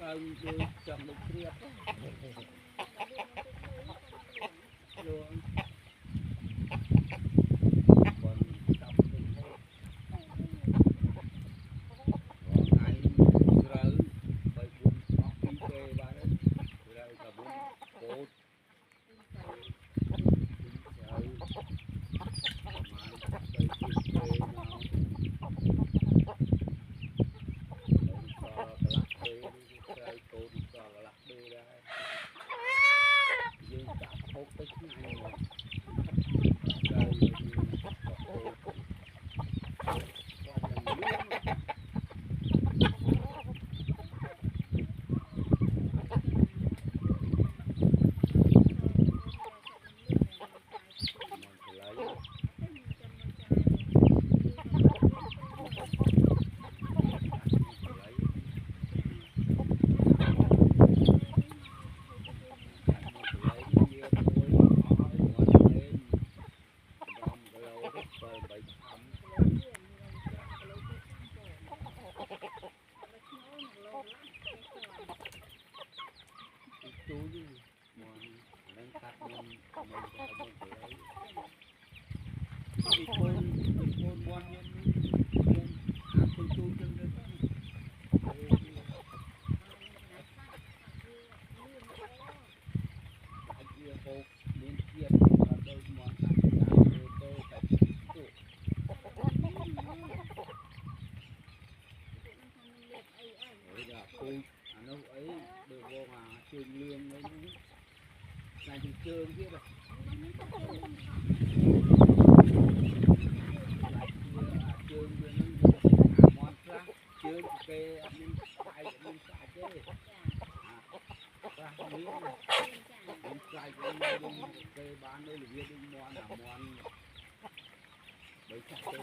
Ông chồng được triệt luôn còn tập thì thôi ngày rau bảy bốn học đi về ba đấy rau cả bốn cốt rau mà bảy bốn về nào so lạc bê rau cốt so lạc bê ra dương chặt hốt tới ngày mà rau chú chứ mà đang cắt mình phải mình lấy đi phun quan nhân ăn tôi chân lên anh kia hộp đến kia là đâu mà ăn tôi phải chịu đấy là tôi nó ấy được vô mà trường lương đấy này thì trường kia rồi trường kia nó ngon ra trường kê mình xài chứ ra miếng này mình xài cái này đi kê bán đây là viên đi ngon là ngon bảy chục